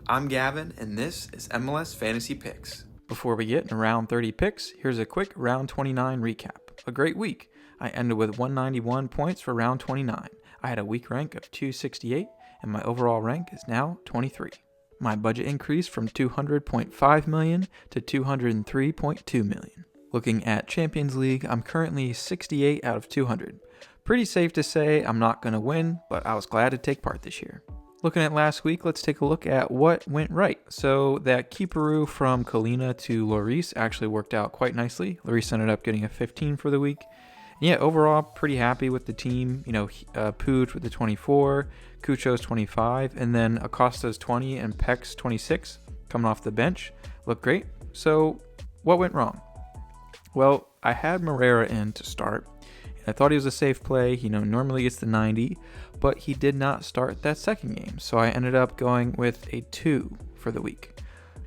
I'm Gavin, and this is MLS Fantasy Picks. Before we get into round 30 picks, here's a quick round 29 recap. A great week. I ended with 191 points for round 29. I had a week rank of 268, and my overall rank is now 23. My budget increased from $200.5 million to $203.2 million. Looking at Champions League, I'm currently 68 out of 200. Pretty safe to say I'm not going to win, but I was glad to take part this year. Looking at last week, let's take a look at what went right. So that keeperoo from Colina to Lloris actually worked out quite nicely. Lloris ended up getting a 15 for the week. And yeah, overall, pretty happy with the team. Puig with the 24, Cucho's 25, and then Acosta's 20 and Peck's 26 coming off the bench. Looked great. So what went wrong? Well, I had Moreira in to start. I thought he was a safe play. Normally gets the 90, but he did not start that second game. So I ended up going with a 2 for the week.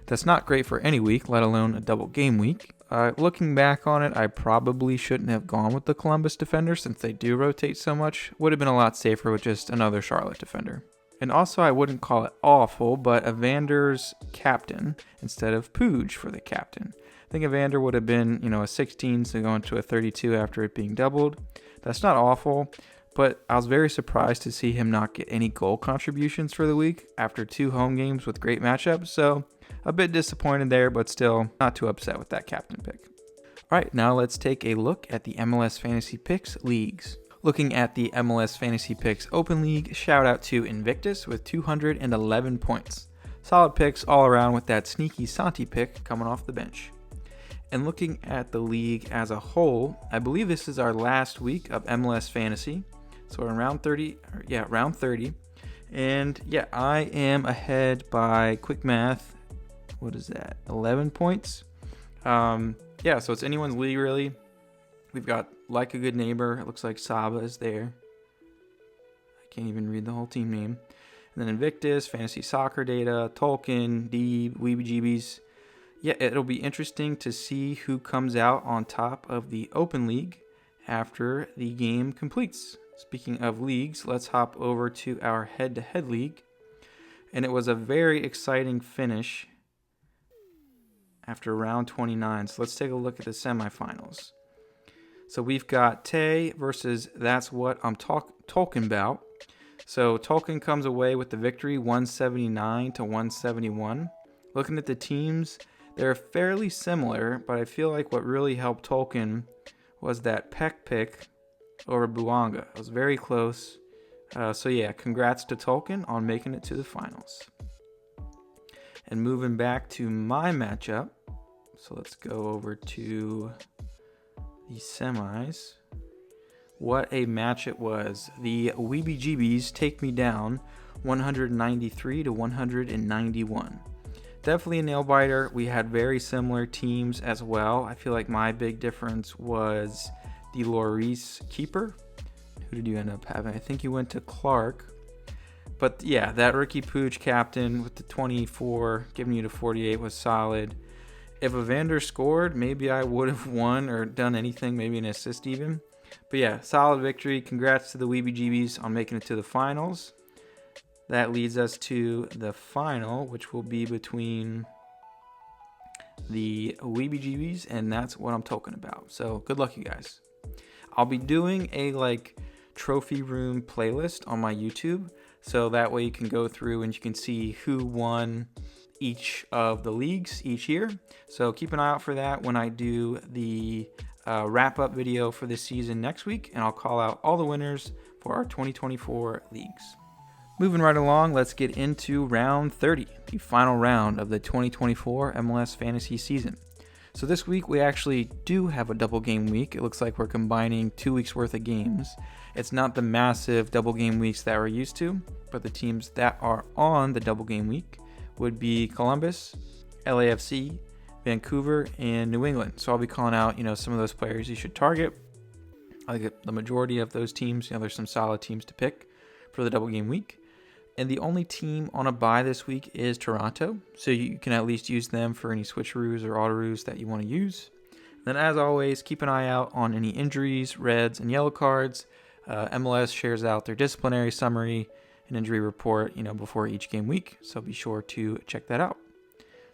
That's not great for any week, let alone a double game week. Looking back on it, I probably shouldn't have gone with the Columbus defender since they do rotate so much. Would have been a lot safer with just another Charlotte defender. And also, I wouldn't call it awful, but Evander's captain instead of Puig for the captain. I think Evander would have been, a 16, so going to a 32 after it being doubled. That's not awful, but I was very surprised to see him not get any goal contributions for the week after 2 home games with great matchups. So a bit disappointed there, but still not too upset with that captain pick. All right, now let's take a look at the MLS Fantasy Picks leagues. Looking at the MLS Fantasy Picks Open League, shout out to Invictus with 211 points. Solid picks all around with that sneaky Santi pick coming off the bench. And looking at the league as a whole, I believe this is our last week of MLS Fantasy. So we're in round 30. And yeah, I am ahead by quick math. What is that? 11 points. So it's anyone's league really. We've got Like a Good Neighbor. It looks like Saba is there. I can't even read the whole team name. And then Invictus, Fantasy Soccer Data, Tolkien, Deeb, Weebie-Jeebies. Yeah, it'll be interesting to see who comes out on top of the Open League after the game completes. Speaking of leagues, let's hop over to our head-to-head league. And it was a very exciting finish after round 29. So let's take a look at the semifinals. So we've got Tay versus That's What I'm Talking About. So Tolkien comes away with the victory, 179 to 171. Looking at the teams, they're fairly similar, but I feel like what really helped Tolkien was that Peck pick over Buanga. It was very close. Congrats to Tolkien on making it to the finals. And moving back to my matchup, so let's go over to the semis. What a match it was. The Weebie-Jeebies take me down 193 to 191. Definitely a nail biter. We had very similar teams as well. I feel like my big difference was the Lloris keeper. Who did you end up having? I think you went to Clark. But yeah, that Ricky Puig captain with the 24 giving you to 48 was solid. If Evander scored, maybe I would have won or done anything, maybe an assist even. But yeah, solid victory. Congrats to the Weebie-Jeebies on making it to the finals. That leads us to the final, which will be between the Weebie-Jeebies, and That's What I'm Talking About. So good luck, you guys. I'll be doing a trophy room playlist on my YouTube, so that way you can go through and you can see who won each of the leagues each year. So keep an eye out for that when I do the wrap-up video for this season next week, and I'll call out all the winners for our 2024 leagues. Moving right along, let's get into round 30, the final round of the 2024 MLS Fantasy season. So this week we actually do have a double game week. It looks like we're combining 2 weeks worth of games. It's not the massive double game weeks that we're used to, but the teams that are on the double game week would be Columbus, LAFC, Vancouver, and New England. So I'll be calling out, some of those players you should target. I think the majority of those teams, there's some solid teams to pick for the double game week. And the only team on a bye this week is Toronto, so you can at least use them for any switcheroos or autoroos that you want to use. Then, as always, keep an eye out on any injuries, reds, and yellow cards. MLS shares out their disciplinary summary an injury report, before each game week. So be sure to check that out.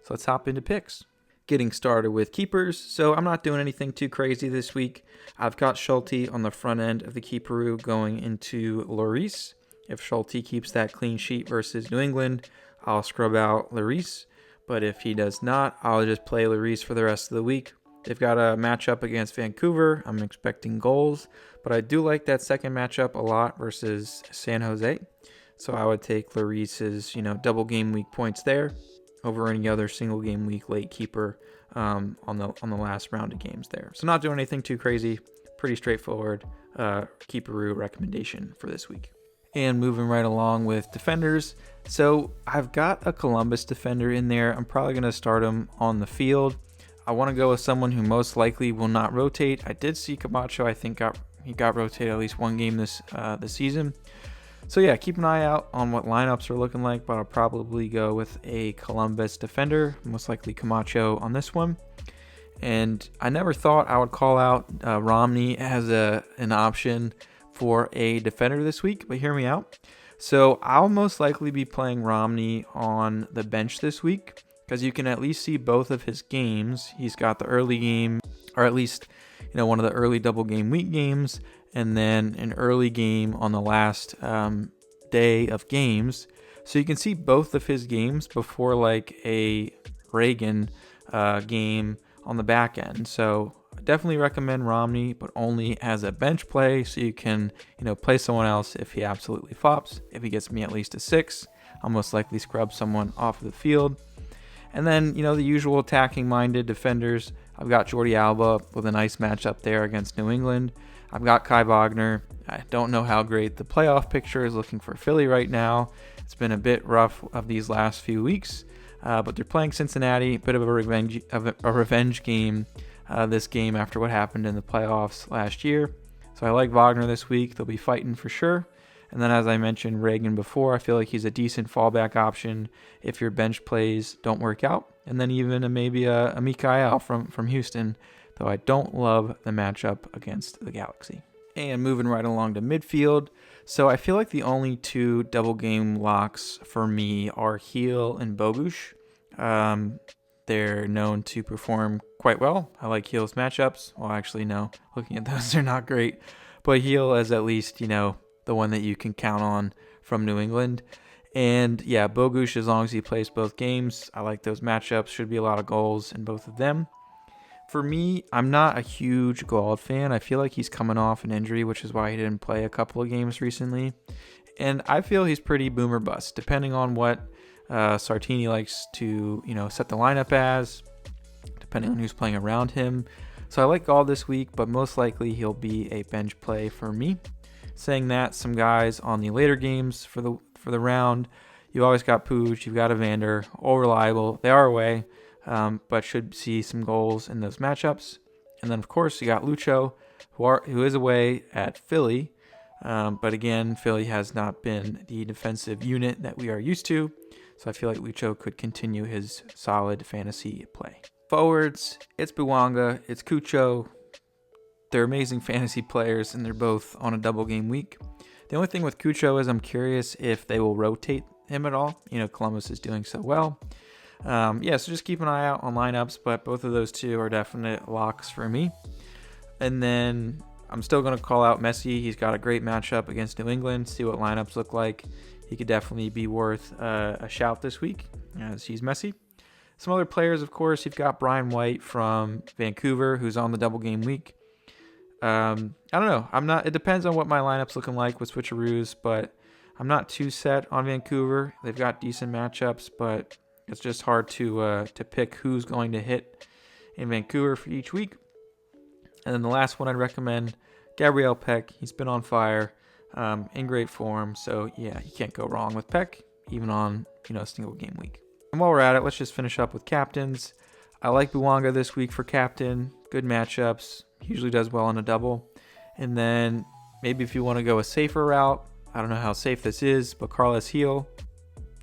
So let's hop into picks. Getting started with keepers. So I'm not doing anything too crazy this week. I've got Schulte on the front end of the keeperoo going into Lloris. If Schulte keeps that clean sheet versus New England, I'll scrub out Lloris. But if he does not, I'll just play Lloris for the rest of the week. They've got a matchup against Vancouver. I'm expecting goals, but I do like that second matchup a lot versus San Jose. So I would take Lloris's, double game week points there over any other single game week late keeper on the last round of games there. So not doing anything too crazy. Pretty straightforward keeperoo recommendation for this week. And moving right along with defenders. So I've got a Columbus defender in there. I'm probably going to start him on the field. I want to go with someone who most likely will not rotate. I did see Camacho. I think he got rotated at least one game this season. So yeah, keep an eye out on what lineups are looking like, but I'll probably go with a Columbus defender, most likely Camacho on this one. And I never thought I would call out Romney as an option for a defender this week, but hear me out. So I'll most likely be playing Romney on the bench this week because you can at least see both of his games. He's got the early game, or at least one of the early double game week games, and then an early game on the last day of games. So you can see both of his games before like a Reagan game on the back end. So I definitely recommend Romney, but only as a bench play, so you can play someone else if he absolutely flops. If he gets me at least a 6, I'll most likely scrub someone off of the field. And then the usual attacking minded defenders. I've got Jordi Alba with a nice matchup there against New England. I've got Kai Wagner. I don't know how great the playoff picture is looking for Philly right now. It's been a bit rough of these last few weeks, but they're playing Cincinnati. Bit of a revenge game. This game after what happened in the playoffs last year. So I like Wagner this week. They'll be fighting for sure. And then as I mentioned Reagan before, I feel like he's a decent fallback option if your bench plays don't work out. And then even maybe a Mikael from Houston, though I don't love the matchup against the Galaxy. And moving right along to midfield. So I feel like the only two double game locks for me are Heel and Bogusz. They're known to perform quite well. I like Heel's matchups. Well, actually, no. Looking at those, they're not great. But Heel is at least, the one that you can count on from New England. And yeah, Bogusz, as long as he plays both games, I like those matchups. Should be a lot of goals in both of them. For me, I'm not a huge Gold fan. I feel like he's coming off an injury, which is why he didn't play a couple of games recently. And I feel he's pretty boom or bust, depending on what Sartini likes to, set the lineup as, depending on who's playing around him. So I like Gall this week, but most likely he'll be a bench play for me. Saying that, some guys on the later games for the round, you always got Puig, you've got Evander, all reliable. They are away, but should see some goals in those matchups. And then of course you got Lucho, who is away at Philly. But again, Philly has not been the defensive unit that we are used to. So I feel like Lucho could continue his solid fantasy play. Forwards, it's Bouanga, it's Cucho. They're amazing fantasy players, and they're both on a double game week. The only thing with Cucho is I'm curious if they will rotate him at all. Columbus is doing so well. So just keep an eye out on lineups, but both of those two are definite locks for me. And then I'm still going to call out Messi. He's got a great matchup against New England. See what lineups look like. He could definitely be worth a shout this week, as he's Messi. Some other players, of course, you've got Brian White from Vancouver, who's on the double game week. I don't know. It depends on what my lineup's looking like with switcheroos, but I'm not too set on Vancouver. They've got decent matchups, but it's just hard to pick who's going to hit in Vancouver for each week. And then the last one I'd recommend, Gabriel Peck. He's been on fire, in great form. So yeah, you can't go wrong with Peck, even on a single game week. And while we're at it, let's just finish up with captains. I like Bouanga this week for captain. Good matchups. Usually does well on a double. And then maybe if you want to go a safer route, I don't know how safe this is, but Carlos Heel,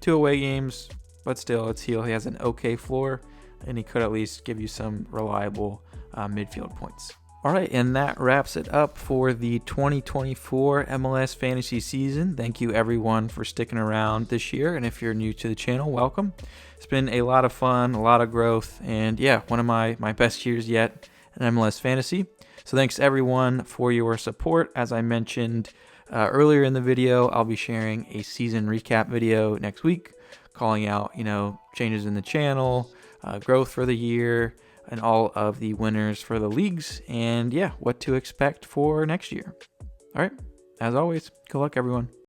2 away games, but still it's Heel. He has an okay floor, and he could at least give you some reliable midfield points. All right, and that wraps it up for the 2024 MLS Fantasy season. Thank you, everyone, for sticking around this year. And if you're new to the channel, welcome. It's been a lot of fun, a lot of growth, and yeah, one of my best years yet in MLS Fantasy. So thanks, everyone, for your support. As I mentioned earlier in the video, I'll be sharing a season recap video next week, calling out, changes in the channel, growth for the year, and all of the winners for the leagues, and yeah, what to expect for next year. All right, as always, good luck, everyone.